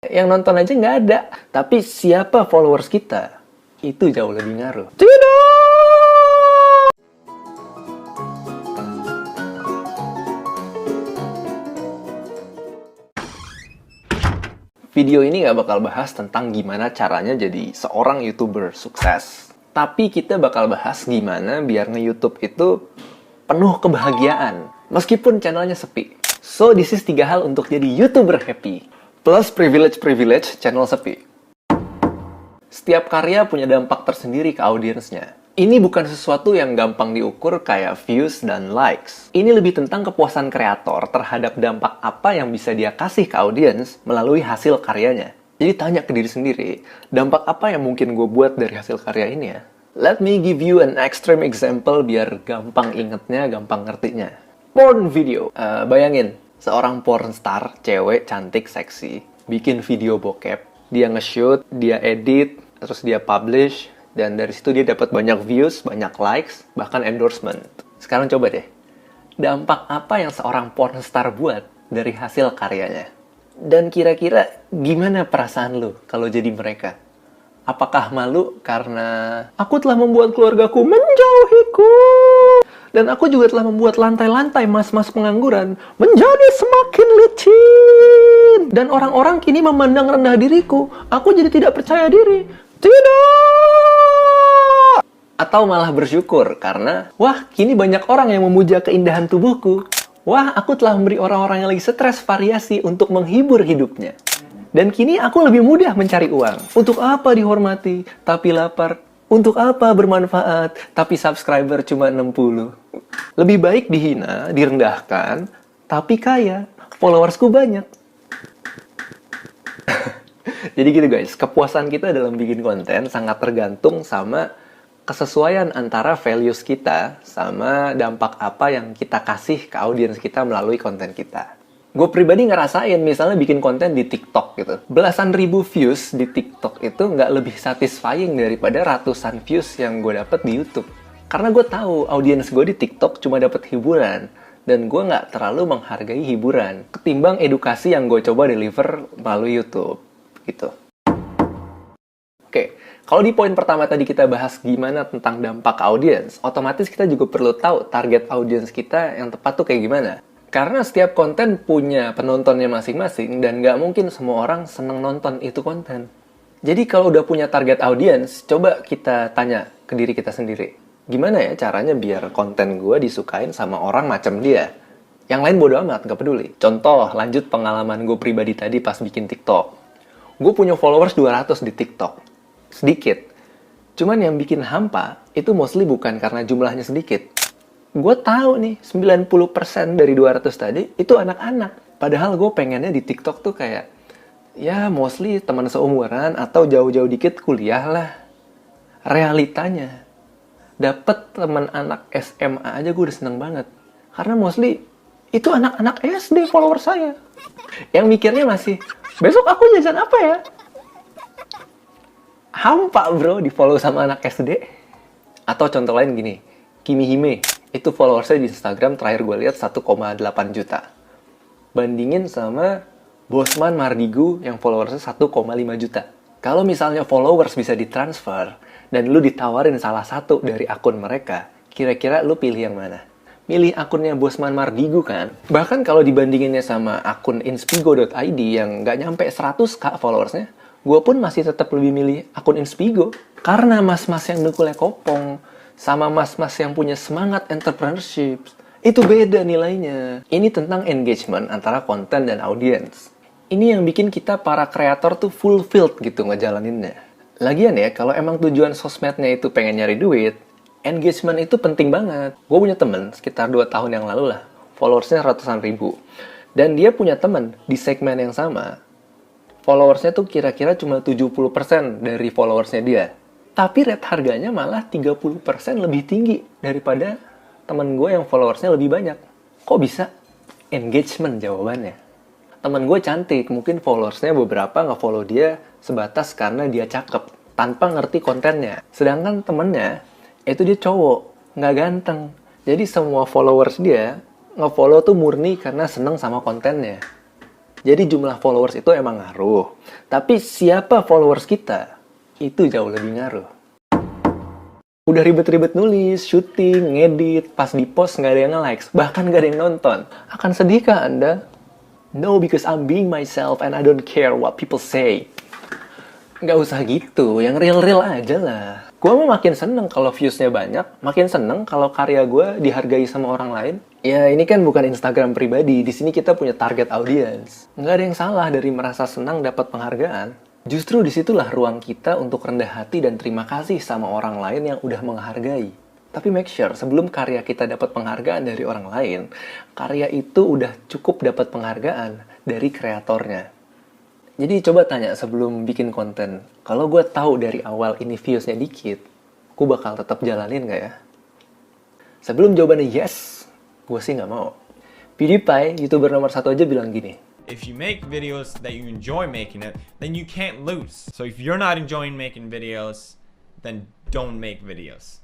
Yang nonton aja nggak ada. Tapi siapa followers kita, itu jauh lebih ngaruh. Tidak! Video ini nggak bakal bahas tentang gimana caranya jadi seorang YouTuber sukses. Tapi kita bakal bahas gimana biar nge-YouTube itu penuh kebahagiaan. Meskipun channelnya sepi. So, this is 3 hal untuk jadi YouTuber happy. Plus privilege channel sepi. Setiap karya punya dampak tersendiri ke audiensnya. Ini bukan sesuatu yang gampang diukur kayak views dan likes. Ini lebih tentang kepuasan kreator terhadap dampak apa yang bisa dia kasih ke audiens melalui hasil karyanya. Jadi tanya ke diri sendiri, dampak apa yang mungkin gue buat dari hasil karya ini ya? Let me give you an extreme example biar gampang ingetnya, gampang ngertinya. Porn video. Bayangin, seorang porn star, cewek, cantik, seksi, bikin video bokep. Dia nge-shoot, dia edit, terus dia publish, dan dari situ dia dapat banyak views, banyak likes, bahkan endorsement. Sekarang coba deh, dampak apa yang seorang porn star buat dari hasil karyanya? Dan kira-kira gimana perasaan lu kalau jadi mereka? Apakah malu karena aku telah membuat keluargaku menjauhiku? Dan aku juga telah membuat lantai-lantai mas-mas pengangguran menjadi semakin licin. Dan orang-orang kini memandang rendah diriku. Aku jadi tidak percaya diri. Tidak! Atau malah bersyukur karena, wah, kini banyak orang yang memuja keindahan tubuhku. Wah, aku telah memberi orang-orang yang lagi stres variasi untuk menghibur hidupnya. Dan kini aku lebih mudah mencari uang. Untuk apa dihormati, tapi lapar? Untuk apa bermanfaat, tapi subscriber cuma 60? Lebih baik dihina, direndahkan, tapi kaya. Followersku banyak. Jadi gitu guys, kepuasan kita dalam bikin konten sangat tergantung sama kesesuaian antara values kita sama dampak apa yang kita kasih ke audiens kita melalui konten kita. Gue pribadi ngerasain misalnya bikin konten di TikTok gitu. Belasan ribu views di TikTok itu nggak lebih satisfying daripada ratusan views yang gue dapet di YouTube. Karena gue tahu audiens gue di TikTok cuma dapet hiburan. Dan gue nggak terlalu menghargai hiburan ketimbang edukasi yang gue coba deliver melalui YouTube. Gitu. Oke, kalau di poin pertama tadi kita bahas gimana tentang dampak audiens, otomatis kita juga perlu tahu target audiens kita yang tepat tuh kayak gimana. Karena setiap konten punya penontonnya masing-masing dan nggak mungkin semua orang seneng nonton itu konten. Jadi kalau udah punya target audiens, coba kita tanya ke diri kita sendiri. Gimana ya caranya biar konten gue disukain sama orang macam dia? Yang lain bodo amat, nggak peduli. Contoh, lanjut pengalaman gue pribadi tadi pas bikin TikTok. Gue punya followers 200 di TikTok. Sedikit. Cuman yang bikin hampa, itu mostly bukan karena jumlahnya sedikit. Gue tahu nih, 90% dari 200 tadi, itu anak-anak. Padahal gue pengennya di TikTok tuh kayak, ya mostly teman seumuran atau jauh-jauh dikit kuliah lah. Realitanya, dapet teman anak SMA aja gue udah seneng banget. Karena mostly, itu anak-anak SD follower saya. Yang mikirnya masih, besok aku jajan apa ya? Hampa bro, di follow sama anak SD. Atau contoh lain gini, Kimi Hime, itu followersnya di Instagram terakhir gue lihat 1,8 juta. Bandingin sama Bosman Mardigu yang followersnya 1,5 juta. Kalau misalnya followers bisa ditransfer, dan lu ditawarin salah satu dari akun mereka, kira-kira lu pilih yang mana? Milih akunnya Bosman Mardigu kan? Bahkan kalau dibandinginnya sama akun inspigo.id yang nggak nyampe 100k followersnya, gue pun masih tetap lebih milih akun Inspigo. Karena mas-mas yang nukulnya kopong, sama mas-mas yang punya semangat entrepreneurship, itu beda nilainya. Ini tentang engagement antara konten dan audiens. Ini yang bikin kita para kreator tuh fulfilled gitu ngejalaninnya. Lagian ya, kalau emang tujuan sosmednya itu pengen nyari duit, engagement itu penting banget. Gue punya temen sekitar 2 tahun yang lalu lah, followersnya ratusan ribu. Dan dia punya temen di segmen yang sama, followersnya tuh kira-kira cuma 70% dari followersnya dia. Tapi rate harganya malah 30% lebih tinggi daripada temen gue yang followersnya lebih banyak. Kok bisa? Engagement jawabannya. Temen gue cantik, mungkin followersnya beberapa nge-follow dia sebatas karena dia cakep, tanpa ngerti kontennya. Sedangkan temennya, itu dia cowok, nggak ganteng. Jadi semua followers dia nge-follow tuh murni karena seneng sama kontennya. Jadi jumlah followers itu emang ngaruh. Tapi siapa followers kita, itu jauh lebih ngaruh. Udah ribet-ribet nulis, syuting, ngedit, pas di post nggak ada yang nge-likes, bahkan nggak ada yang nonton. Akan sedih kah Anda? No, because I'm being myself and I don't care what people say. Nggak usah gitu, yang real-real aja lah. Gue mah makin seneng kalau views-nya banyak, makin seneng kalau karya gue dihargai sama orang lain. Ya ini kan bukan Instagram pribadi, di sini kita punya target audience. Nggak ada yang salah dari merasa senang dapat penghargaan. Justru disitulah ruang kita untuk rendah hati dan terima kasih sama orang lain yang udah menghargai. Tapi make sure sebelum karya kita dapat penghargaan dari orang lain, karya itu udah cukup dapat penghargaan dari kreatornya. Jadi coba tanya sebelum bikin konten, kalau gue tahu dari awal ini viewsnya dikit, gue bakal tetap jalanin gak ya? Sebelum jawabannya yes, gue sih nggak mau. PewDiePie, YouTuber nomor 1 aja bilang gini, if you make videos that you enjoy making it, then you can't lose. So if you're not enjoying making videos, then don't make videos.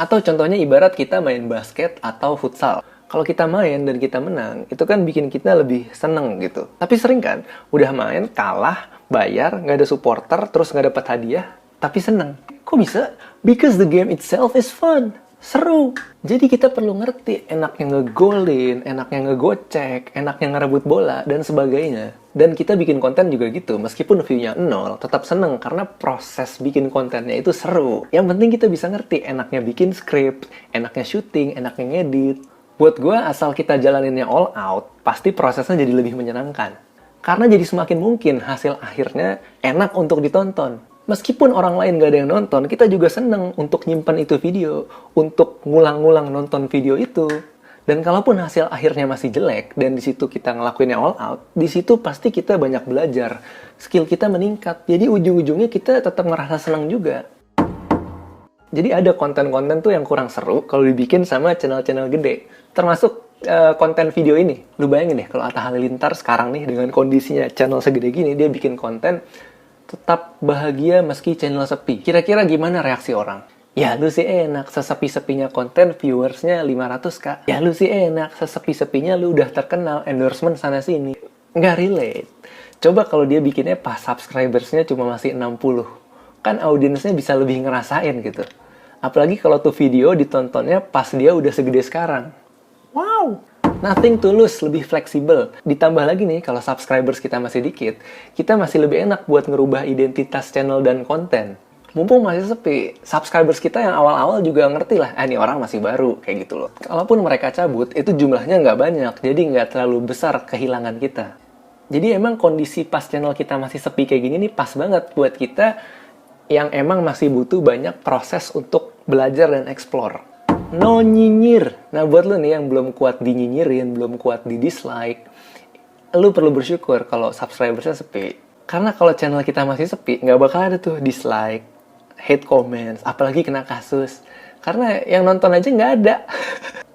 Atau contohnya ibarat kita main basket atau futsal. Kalau kita main dan kita menang, itu kan bikin kita lebih seneng gitu. Tapi sering kan, udah main, kalah, bayar, nggak ada supporter, terus nggak dapat hadiah, tapi seneng. Kok bisa? Because the game itself is fun. Seru. Jadi kita perlu ngerti enaknya ngegolin, enaknya ngegocek, enaknya ngerebut bola, dan sebagainya. Dan kita bikin konten juga gitu, meskipun view-nya 0, tetap seneng karena proses bikin kontennya itu seru. Yang penting kita bisa ngerti enaknya bikin skrip, enaknya syuting, enaknya ngedit. Buat gue, asal kita jalaninnya all out, pasti prosesnya jadi lebih menyenangkan. Karena jadi semakin mungkin hasil akhirnya enak untuk ditonton. Meskipun orang lain gak ada yang nonton, kita juga seneng untuk nyimpen itu video, untuk ngulang-ngulang nonton video itu. Dan kalaupun hasil akhirnya masih jelek, dan di situ kita ngelakuinnya all out, di situ pasti kita banyak belajar. Skill kita meningkat, jadi ujung-ujungnya kita tetap ngerasa senang juga. Jadi ada konten-konten tuh yang kurang seru kalau dibikin sama channel-channel gede. Termasuk konten video ini. Lu bayangin deh, kalau Atta Halilintar sekarang nih dengan kondisinya channel segede gini, dia bikin konten tetap bahagia meski channel sepi. Kira-kira gimana reaksi orang? Ya lu sih enak, sesepi-sepinya konten viewersnya 500k. Ya lu sih enak, sesepi-sepinya lu udah terkenal, endorsement sana-sini. Nggak relate. Coba kalau dia bikinnya pas subscribersnya cuma masih 60. Kan audiensnya bisa lebih ngerasain gitu. Apalagi kalau tuh video ditontonnya pas dia udah segede sekarang. Wow! Nothing tulus, lebih fleksibel. Ditambah lagi nih, kalau subscribers kita masih dikit, kita masih lebih enak buat ngerubah identitas channel dan konten. Mumpung masih sepi, subscribers kita yang awal-awal juga ngerti lah, ini orang masih baru, kayak gitu loh. Kalaupun mereka cabut, itu jumlahnya nggak banyak, jadi nggak terlalu besar kehilangan kita. Jadi emang kondisi pas channel kita masih sepi kayak gini nih pas banget buat kita yang emang masih butuh banyak proses untuk belajar dan explore. No nyinyir. Nah buat lu nih yang belum kuat dinyinyirin, belum kuat di dislike, lu perlu bersyukur kalau subscribersnya sepi. Karena kalau channel kita masih sepi, nggak bakal ada tuh dislike, hate comments, apalagi kena kasus. Karena yang nonton aja nggak ada.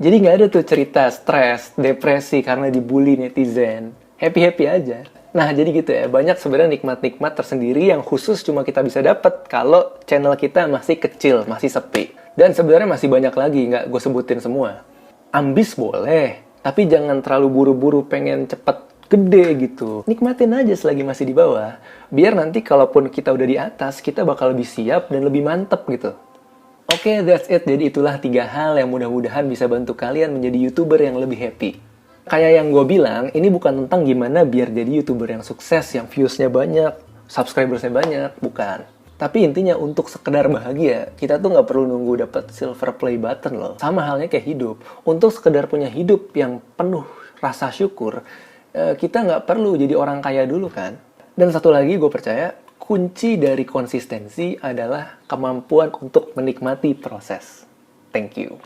Jadi nggak ada tuh cerita stres, depresi karena dibully netizen. Happy-happy aja. Nah, jadi gitu ya. Banyak sebenarnya nikmat-nikmat tersendiri yang khusus cuma kita bisa dapat kalau channel kita masih kecil, masih sepi. Dan sebenarnya masih banyak lagi, nggak gue sebutin semua. Ambis boleh, tapi jangan terlalu buru-buru pengen cepet gede gitu. Nikmatin aja selagi masih di bawah. Biar nanti kalaupun kita udah di atas, kita bakal lebih siap dan lebih mantep gitu. Oke, that's it. Jadi itulah 3 hal yang mudah-mudahan bisa bantu kalian menjadi YouTuber yang lebih happy. Kayak yang gue bilang, ini bukan tentang gimana biar jadi YouTuber yang sukses, yang views-nya banyak, subscribers-nya banyak, bukan. Tapi intinya untuk sekedar bahagia, kita tuh nggak perlu nunggu dapat silver play button loh. Sama halnya kayak hidup. Untuk sekedar punya hidup yang penuh rasa syukur, kita nggak perlu jadi orang kaya dulu kan. Dan satu lagi gue percaya, kunci dari konsistensi adalah kemampuan untuk menikmati proses. Thank you.